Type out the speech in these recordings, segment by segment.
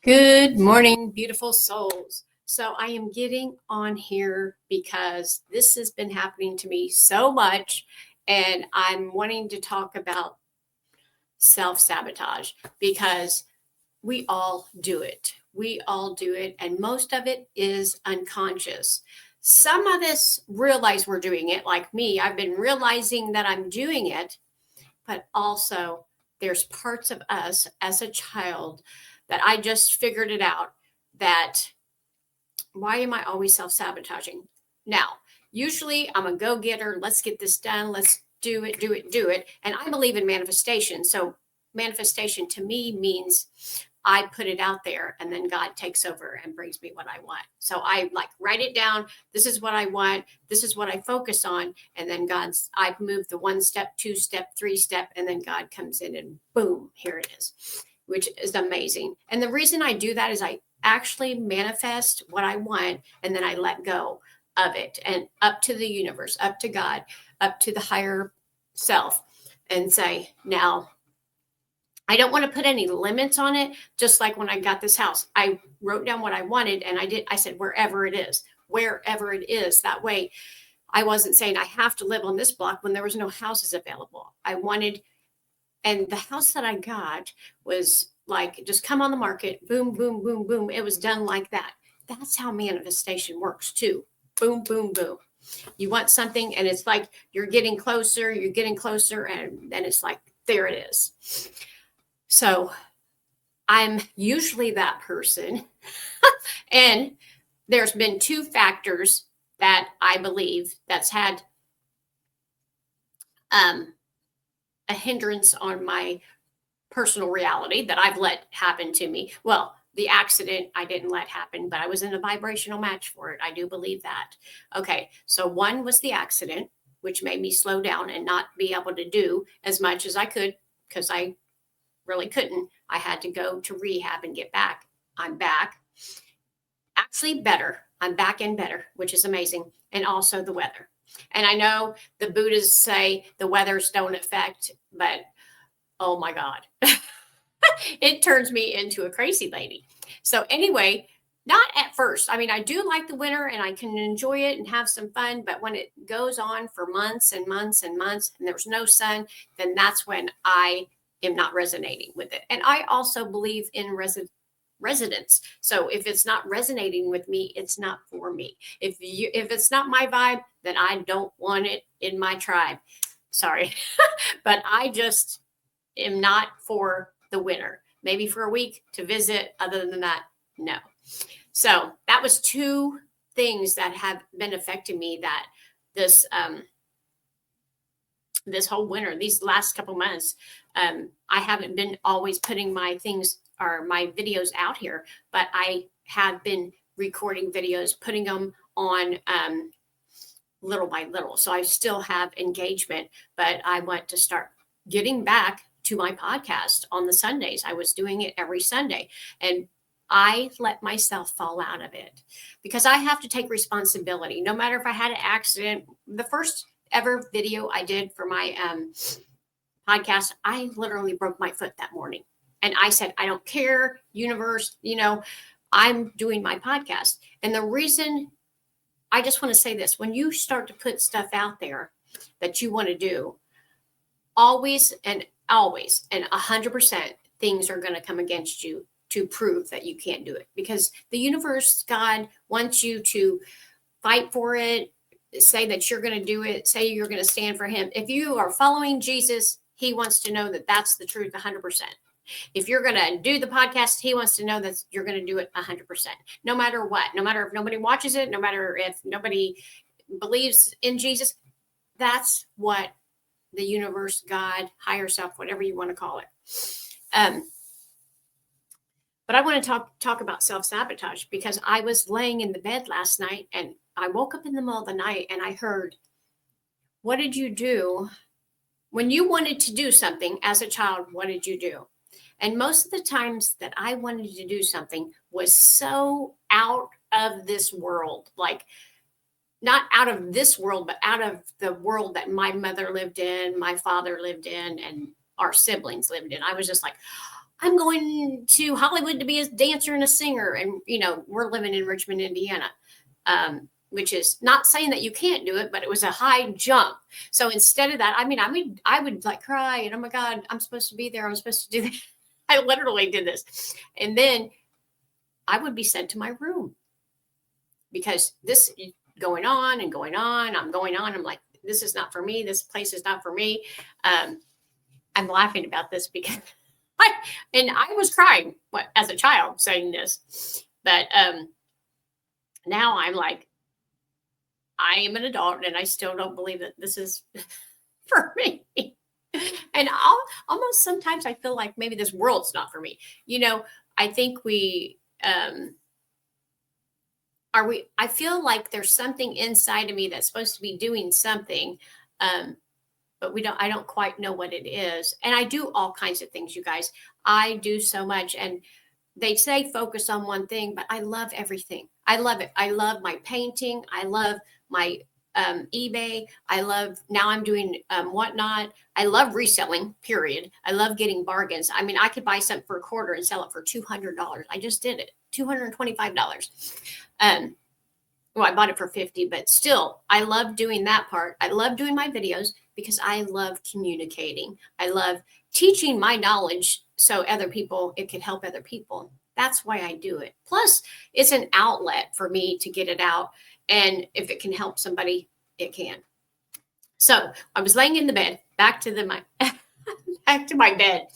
Good morning, beautiful souls. So I am getting on here because this has been happening to me so much, and I'm wanting to talk about self-sabotage because we all do it. We all do it, and most of it is unconscious. Some of us realize we're doing it, like me. I've been realizing that I'm doing it, but also there's parts of us as a child that I just figured it out that why am I always self sabotaging? Now, usually I'm a go getter. Let's get this done. Let's do it, do it, do it. And I believe in manifestation. So, manifestation to me means I put it out there and then God takes over and brings me what I want. So I like write it down. This is what I want. This is what I focus on. And then I've moved the 1 step, 2 step, 3 step, and then God comes in and boom, here it is, which is amazing. And the reason I do that is I actually manifest what I want and then I let go of it and up to the universe, up to God, up to the higher self and say, now, I don't want to put any limits on it. Just like when I got this house, I wrote down what I wanted and I said, wherever it is, wherever it is. That way I wasn't saying I have to live on this block when there was no houses available. I wanted, and the house that I got was like, just come on the market, boom, boom, boom, boom. It was done like that. That's how manifestation works too. Boom, boom, boom. You want something and it's like, you're getting closer, and then it's like, there it is. So I'm usually that person. And there's been 2 factors that I believe that's had a hindrance on my personal reality that I've let happen to me. Well, the accident I didn't let happen, but I was in a vibrational match for it. I do believe that. Okay, so one was the accident, which made me slow down and not be able to do as much as I could because I really couldn't. I had to go to rehab and get back. I'm back. Actually, better. I'm back and better, which is amazing. And also the weather. And I know the Buddhists say the weathers don't affect, but oh my God, it turns me into a crazy lady. So, anyway, not at first. I mean, I do like the winter and I can enjoy it and have some fun, but when it goes on for months and months and months and there's no sun, then that's when I am not resonating with it. And I also believe in residence. So if it's not resonating with me, it's not for me. If it's not my vibe, then I don't want it in my tribe. Sorry, but I just am not for the winter. Maybe for a week to visit. Other than that, no. So that was 2 things that have been affecting me. That this whole winter, these last couple months, I haven't been always putting my things or my videos out here, but I have been recording videos, putting them on little by little. So I still have engagement, but I want to start getting back to my podcast on the Sundays. I was doing it every Sunday and I let myself fall out of it because I have to take responsibility. No matter if I had an accident, the first ever video I did for my podcast, I literally broke my foot that morning. And I said, I don't care, universe, I'm doing my podcast. And the reason, I just want to say this, when you start to put stuff out there that you want to do, always and 100% things are going to come against you to prove that you can't do it, because the universe, God wants you to fight for it, say that you're going to do it, say you're going to stand for him. If you are following Jesus, he wants to know that that's the truth 100%. If you're going to do the podcast, he wants to know that you're going to do it 100%, no matter what, no matter if nobody watches it, no matter if nobody believes in Jesus. That's what the universe, God, higher self, whatever you want to call it. But I want to talk about self-sabotage because I was laying in the bed last night and I woke up in the middle of the night and I heard, what did you do when you wanted to do something as a child? What did you do? And most of the times that I wanted to do something was so out of this world, like not out of this world, but out of the world that my mother lived in, my father lived in, and our siblings lived in. I was just like, I'm going to Hollywood to be a dancer and a singer. And, we're living in Richmond, Indiana, which is not saying that you can't do it, but it was a high jump. So instead of that, I would like cry and, oh my God, I'm supposed to be there. I'm supposed to do that. I literally did this. And then I would be sent to my room because this going on and going on, I'm going on. I'm like, this is not for me. This place is not for me. I'm laughing about this because I was crying as a child saying this, but now I'm like, I am an adult and I still don't believe that this is for me. And almost sometimes I feel like maybe this world's not for me. I think I feel like there's something inside of me that's supposed to be doing something. But I don't quite know what it is. And I do all kinds of things, you guys. I do so much. And they say focus on one thing, but I love everything. I love it. I love my painting. I love my eBay. Now I'm doing Whatnot. I love reselling, period. I love getting bargains. I could buy something for $25 and sell it for $200. I just did it, $225. Well, I bought it for $50, but still, I love doing that part. I love doing my videos because I love communicating. I love teaching my knowledge so it can help other people. That's why I do it. Plus, it's an outlet for me to get it out. And if it can help somebody, it can. So I was laying in the bed, back to my bed.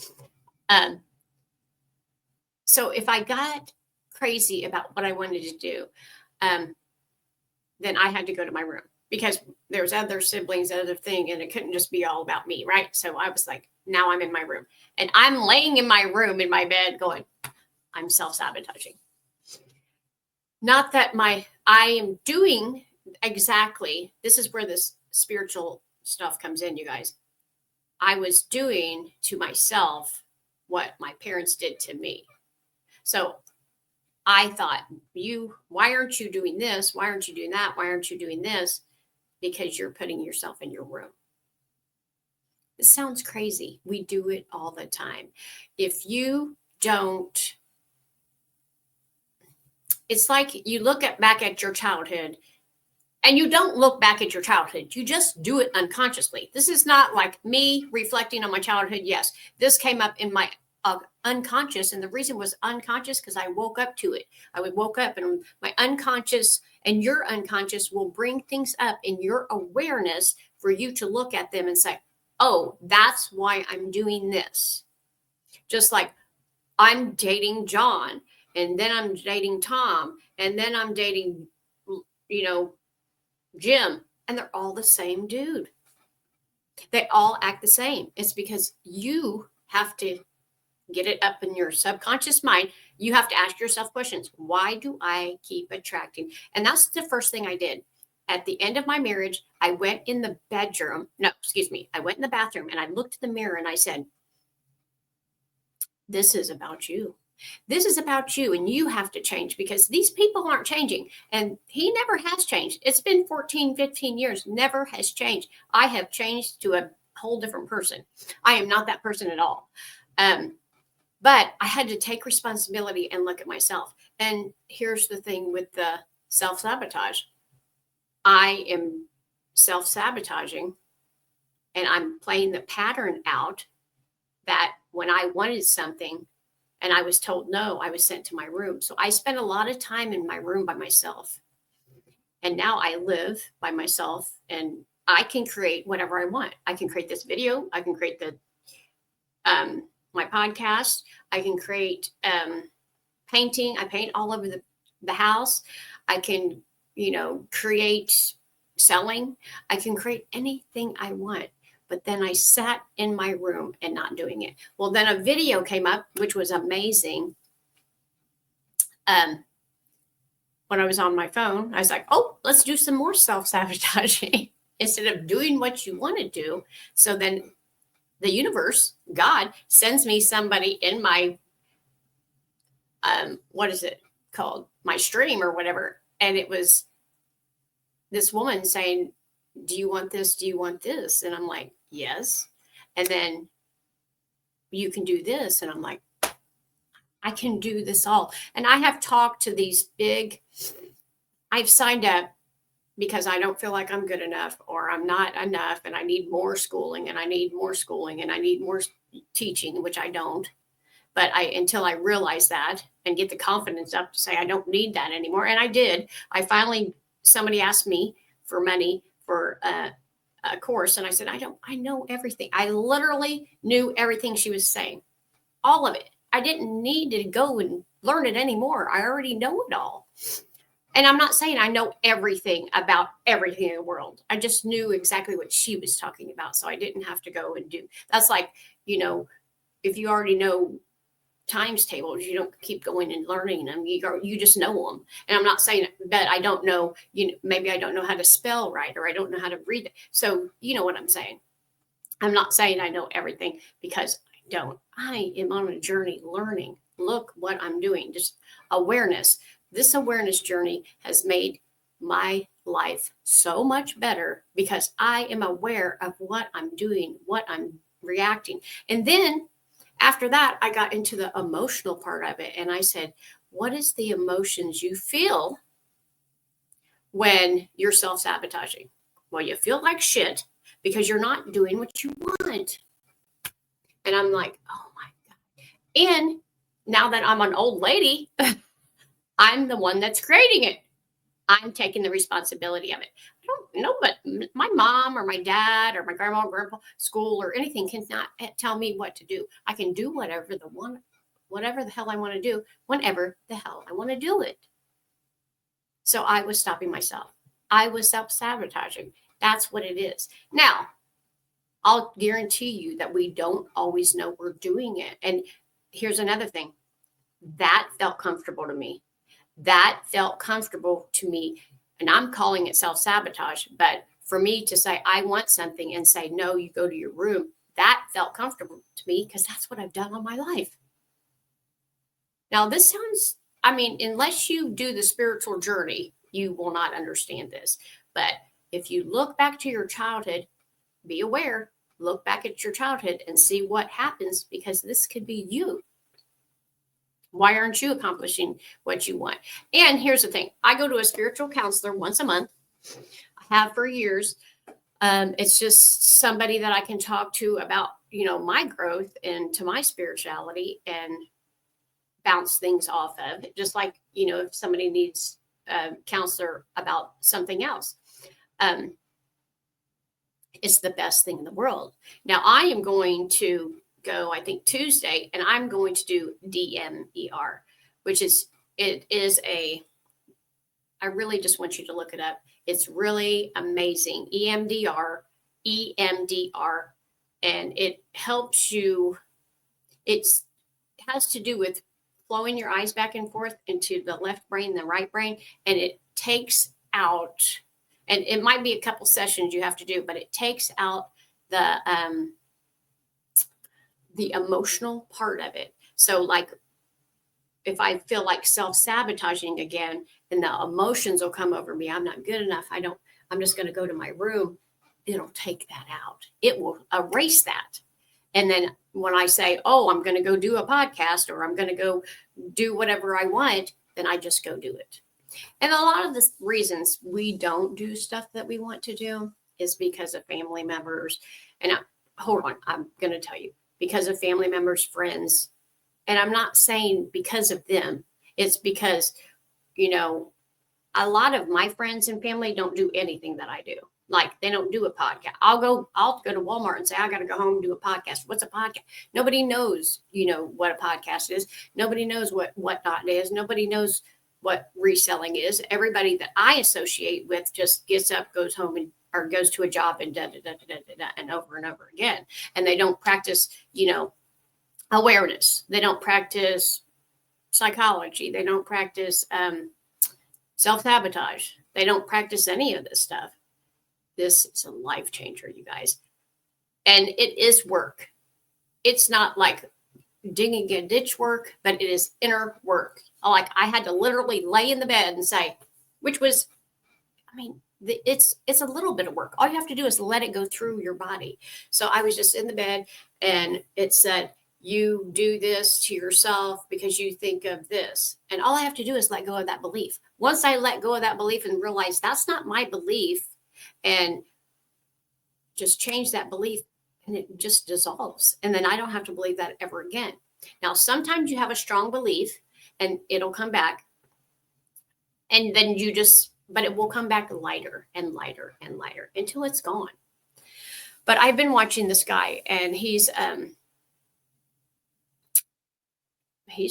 So if I got crazy about what I wanted to do, then I had to go to my room because there's other siblings, other thing, and it couldn't just be all about me, right? So I was like, now I'm in my room. And I'm laying in my room in my bed going, I'm self-sabotaging. Not that I am doing exactly, this is where this spiritual stuff comes in, you guys. I was doing to myself what my parents did to me. So I thought, why aren't you doing this? Why aren't you doing that? Why aren't you doing this? Because you're putting yourself in your room. It sounds crazy. We do it all the time. If you don't, it's like you look back at your childhood and you don't look back at your childhood. You just do it unconsciously. This is not like me reflecting on my childhood. Yes, this came up in my unconscious, and the reason was unconscious because I woke up to it. I woke up, and my unconscious and your unconscious will bring things up in your awareness for you to look at them and say, oh, that's why I'm doing this. Just like I'm dating John, and then I'm dating Tom, and then I'm dating, Jim, and they're all the same dude. They all act the same. It's because you have to get it up in your subconscious mind. You have to ask yourself questions. Why do I keep attracting? And that's the first thing I did. At the end of my marriage, I went in the bedroom. No, excuse me. I went in the bathroom and I looked in the mirror and I said, this is about you. This is about you, and you have to change because these people aren't changing. And he never has changed. It's been 14, 15 years, never has changed. I have changed to a whole different person. I am not that person at all. But I had to take responsibility and look at myself. And here's the thing with the self-sabotage. I am self-sabotaging, and I'm playing the pattern out that when I wanted something and I was told no, I was sent to my room. So I spent a lot of time in my room by myself. And now I live by myself, and I can create whatever I want. I can create this video. I can create my podcast. I can create painting. I paint all over the house. I can, create selling. I can create anything I want. But then I sat in my room and not doing it. Well, then a video came up, which was amazing. When I was on my phone, I was like, oh, let's do some more self-sabotaging instead of doing what you want to do. So then the universe, God, sends me somebody in my, what is it called? My stream or whatever. And it was this woman saying, do you want this? Do you want this? And I'm like, yes. And then you can do this. And I'm like, I can do this all. And I have talked to these I've signed up because I don't feel like I'm good enough or I'm not enough and I need more schooling and I need more schooling and I need more teaching, which I don't. But until I realize that and get the confidence up to say I don't need that anymore. And I did. Somebody asked me for money for a course. And I said, I know everything. I literally knew everything she was saying, all of it. I didn't need to go and learn it anymore. I already know it all. And I'm not saying I know everything about everything in the world. I just knew exactly what she was talking about. So I didn't have to go and do. That's like, if you already know times tables, you don't keep going and learning them. You just know them. And I'm not saying that I don't know, maybe I don't know how to spell right, or I don't know how to read it. So you know what I'm saying? I'm not saying I know everything, because I don't. I am on a journey learning. Look what I'm doing. Just awareness. This awareness journey has made my life so much better because I am aware of what I'm doing, what I'm reacting. And then after that, I got into the emotional part of it. And I said, what is the emotions you feel when you're self-sabotaging? Well, you feel like shit because you're not doing what you want. And I'm like, oh my God. And now that I'm an old lady, I'm the one that's creating it. I'm taking the responsibility of it. I don't know, but my mom or my dad or my grandma or grandpa, school or anything cannot tell me what to do. I can do whatever the hell I want to do, whenever the hell I want to do it. So I was stopping myself. I was self-sabotaging. That's what it is. Now, I'll guarantee you that we don't always know we're doing it. And here's another thing. That felt comfortable to me. And I'm calling it self-sabotage. But for me to say, I want something and say, no, you go to your room, that felt comfortable to me because that's what I've done all my life. Now, this sounds, unless you do the spiritual journey, you will not understand this. But if you look back to your childhood, be aware, look back at your childhood and see what happens, because this could be you. Why aren't you accomplishing what you want? And here's the thing. I go to a spiritual counselor once a month. I have for years. It's just somebody that I can talk to about, my growth and to my spirituality and bounce things off of. Just like, if somebody needs a counselor about something else. It's the best thing in the world. Now, I am going to go, I think Tuesday, and I'm going to do DMER, which is, I really just want you to look it up. It's really amazing. EMDR, and it helps you. It has to do with flowing your eyes back and forth into the left brain, the right brain, and it takes out, and it might be a couple sessions you have to do, but it takes out the emotional part of it. So like, if I feel like self-sabotaging again, and the emotions will come over me, I'm not good enough, I'm just going to go to my room, it'll take that out. It will erase that. And then when I say, oh, I'm going to go do a podcast, or I'm going to go do whatever I want, then I just go do it. And a lot of the reasons we don't do stuff that we want to do is because of family members. And hold on, I'm going to tell you, because of family members, friends. And I'm not saying because of them. It's because, a lot of my friends and family don't do anything that I do. Like, they don't do a podcast. I'll go to Walmart and say, I got to go home and do a podcast. What's a podcast? Nobody knows, what a podcast is. Nobody knows what Whatnot is. Nobody knows what reselling is. Everybody that I associate with just gets up, goes home, or goes to a job and and over and over again. And they don't practice, awareness. They don't practice psychology. They don't practice self-sabotage. They don't practice any of this stuff. This is a life changer, you guys. And it is work. It's not like digging a ditch work, but it is inner work. Like, I had to literally lay in the bed and say, which was, it's a little bit of work. All you have to do is let it go through your body. So I was just in the bed, and it said, you do this to yourself because you think of this. And all I have to do is let go of that belief. Once I let go of that belief and realize that's not my belief, and just change that belief, and it just dissolves. And then I don't have to believe that ever again. Now, sometimes you have a strong belief and it'll come back, and then but it will come back lighter and lighter and lighter until it's gone. But I've been watching this guy, and he's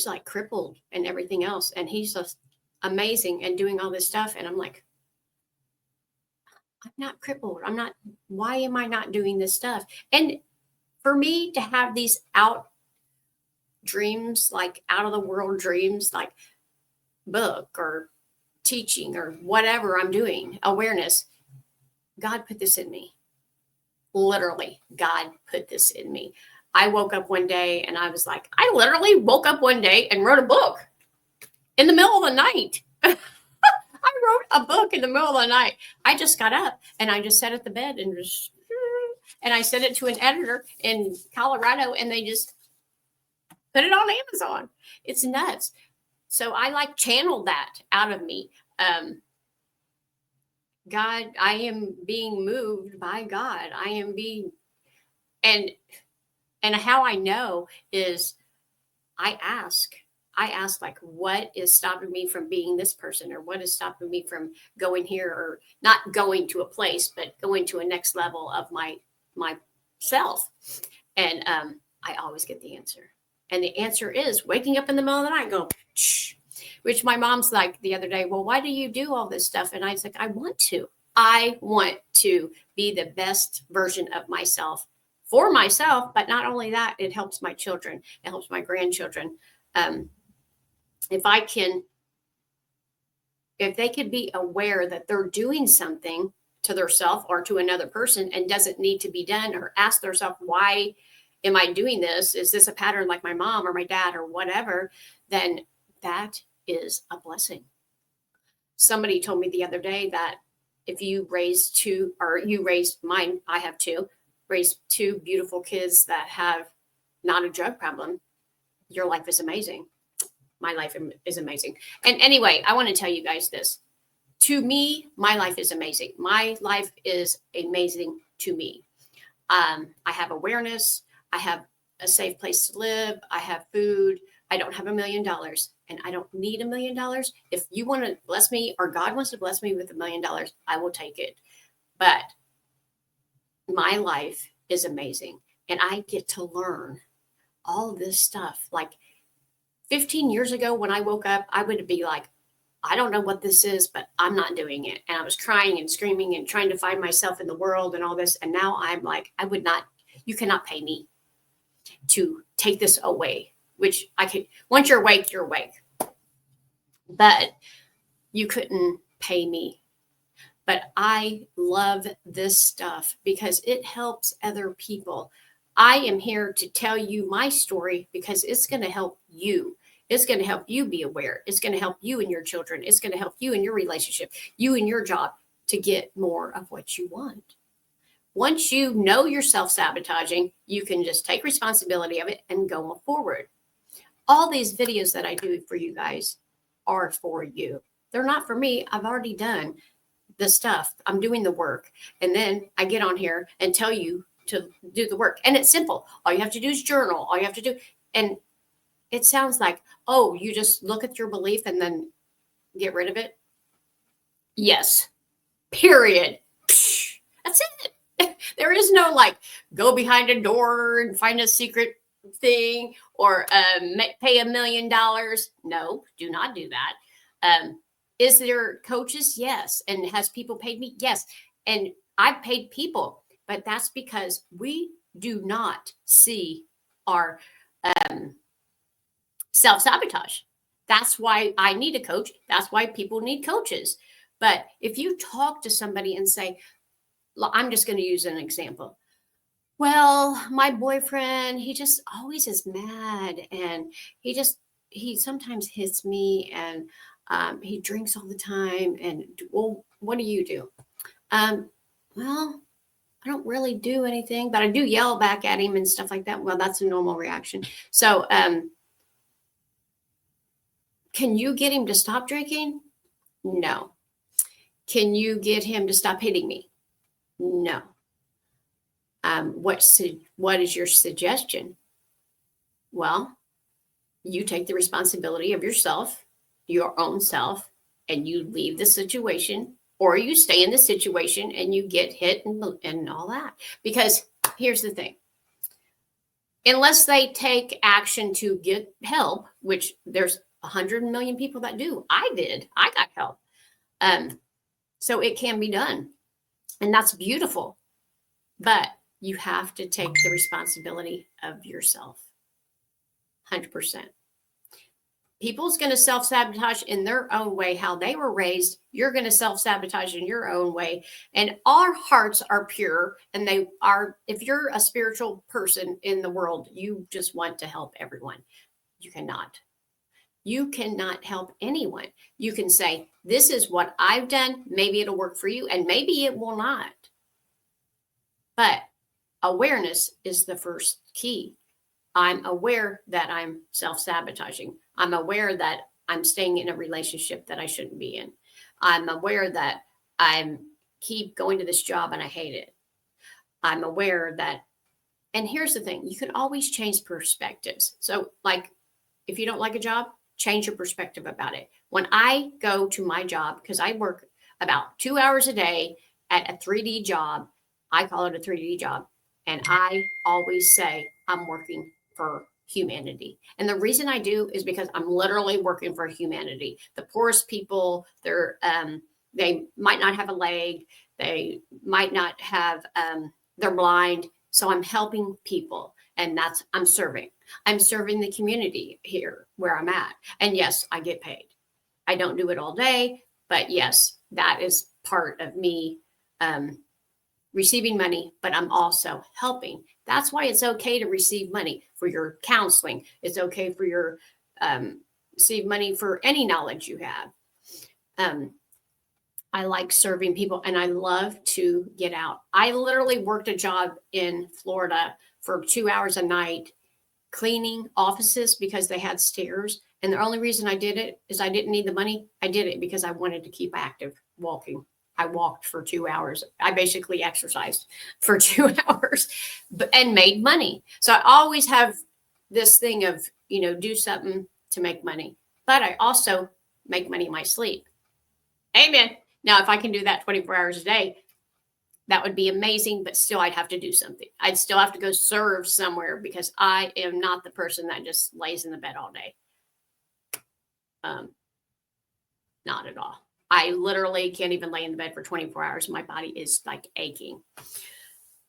like crippled and everything else. And he's just amazing and doing all this stuff. And I'm like, I'm not crippled. Why am I not doing this stuff? And for me to have these dreams, like out of the world dreams, like book or teaching or whatever I'm doing, awareness, God put this in me. Literally, God put this in me. I woke up one day and I was like, I literally woke up one day and wrote a book in the middle of the night. I wrote a book in the middle of the night. I just got up and I just sat at the bed and I sent it to an editor in Colorado, and they just put it on Amazon. It's nuts. So I like channeled that out of me. God, I am being moved by God. I am being, and how I know is I ask like, what is stopping me from being this person, or what is stopping me from going here, or not going to a place, but going to a next level of myself. And I always get the answer. And the answer is waking up in the middle of the night and go, shh. Which my mom's like the other day, well, why do you do all this stuff? And I was like, I want to be the best version of myself for myself. But not only that, it helps my children. It helps my grandchildren. If they could be aware that they're doing something to themselves or to another person and doesn't need to be done, or ask themselves, why am I doing this? Is this a pattern like my mom or my dad or whatever? Then that is a blessing. Somebody told me the other day that if you raise mine, I have raised two beautiful kids that have not a drug problem, your life is amazing. My life is amazing. And anyway, I want to tell you guys this. To me, my life is amazing. My life is amazing to me. I have awareness. I have a safe place to live. I have food. I don't have $1 million, and I don't need $1 million. If you want to bless me, or God wants to bless me with $1 million, I will take it. But my life is amazing, and I get to learn all this stuff. Like 15 years ago, when I woke up, I would be like, I don't know what this is, but I'm not doing it. And I was crying and screaming and trying to find myself in the world and all this. And now I'm like, you cannot pay me to take this away, which I could. Once you're awake, you're awake. But you couldn't pay me. But I love this stuff because it helps other people. I am here to tell you my story because it's going to help you. It's going to help you be aware. It's going to help you and your children. It's going to help you in your relationship, you and your job, to get more of what you want. Once you know you're self-sabotaging, you can just take responsibility of it and go forward. All these videos that I do for you guys are for you. They're not for me. I've already done the stuff. I'm doing the work. And then I get on here and tell you to do the work. And it's simple. All you have to do is journal. All you have to do. And it sounds like, oh, you just look at your belief and then get rid of it. Yes. Period. That's it. There is no like go behind a door and find a secret thing, or pay $1 million. No, do not do that. Is there coaches? Yes. And has people paid me? Yes. And I've paid people, but that's because we do not see our self-sabotage. That's why I need a coach. That's why people need coaches. But if you talk to somebody and say, I'm just going to use an example. Well, my boyfriend, he just always is mad, and he sometimes hits me, and he drinks all the time. And well, what do you do? Well, I don't really do anything, but I do yell back at him and stuff like that. Well, that's a normal reaction. So, can you get him to stop drinking? No. Can you get him to stop hitting me? No. What is your suggestion? Well, you take the responsibility of yourself, your own self, and you leave the situation, or you stay in the situation and you get hit and all that. Because here's the thing. Unless they take action to get help, which there's 100 million people that do. I did. I got help. So it can be done. And that's beautiful. But you have to take the responsibility of yourself. 100%. People's going to self-sabotage in their own way, how they were raised. You're going to self-sabotage in your own way. And our hearts are pure. And they are, if you're a spiritual person in the world, you just want to help everyone. You cannot. You cannot help anyone. You can say, this is what I've done. Maybe it'll work for you, and maybe it will not. But awareness is the first key. I'm aware that I'm self-sabotaging. I'm aware that I'm staying in a relationship that I shouldn't be in. I'm aware that I keep going to this job and I hate it. I'm aware that, and here's the thing, you can always change perspectives. So like, if you don't like a job, change your perspective about it. When I go to my job, because I work about 2 hours a day at a 3D job, I call it a 3D job. And I always say I'm working for humanity. And the reason I do is because I'm literally working for humanity. The poorest people, they might not have a leg. They might not have, they're blind. So I'm helping people, and I'm serving. I'm serving the community here where I'm at. And yes, I get paid. I don't do it all day, but yes, that is part of me receiving money, but I'm also helping. That's why it's okay to receive money for your counseling. It's okay for your receive money for any knowledge you have. I like serving people, and I love to get out. I literally worked a job in Florida for 2 hours a night cleaning offices because they had stairs. And the only reason I did it is I didn't need the money. I did it because I wanted to keep active walking. I walked for 2 hours. I basically exercised for 2 hours and made money. So I always have this thing of, do something to make money. But I also make money in my sleep. Amen. Now, if I can do that 24 hours a day, that would be amazing, but still I'd have to do something. I'd still have to go serve somewhere because I am not the person that just lays in the bed all day. Not at all. I literally can't even lay in the bed for 24 hours. My body is like aching.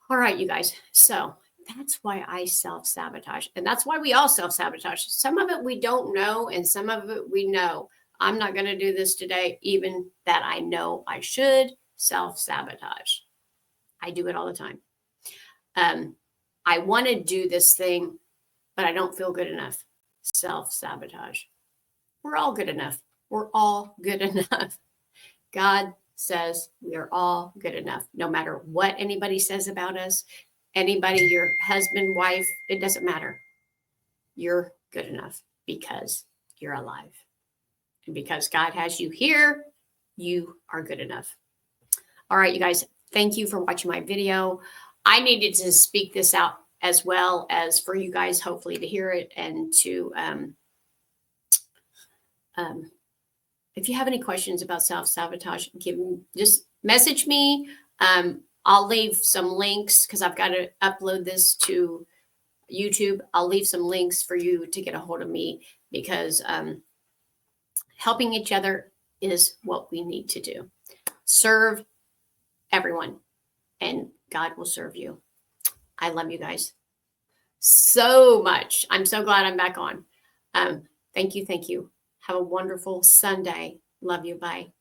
All right, you guys. So that's why I self-sabotage. And that's why we all self-sabotage. Some of it we don't know, and some of it we know. I'm not going to do this today, even that I know I should self-sabotage. I do it all the time. I want to do this thing, but I don't feel good enough. Self-sabotage. We're all good enough. We're all good enough. God says we are all good enough. No matter what anybody says about us, anybody, your husband, wife, it doesn't matter. You're good enough because you're alive. And because God has you here, you are good enough. All right, you guys, thank you for watching my video. I needed to speak this out as well as for you guys, hopefully, to hear it and to, if you have any questions about self-sabotage, just message me. I'll leave some links because I've got to upload this to YouTube. I'll leave some links for you to get a hold of me because helping each other is what we need to do. Serve everyone, and God will serve you. I love you guys so much. I'm so glad I'm back on. Thank you. Have a wonderful Sunday. Love you. Bye.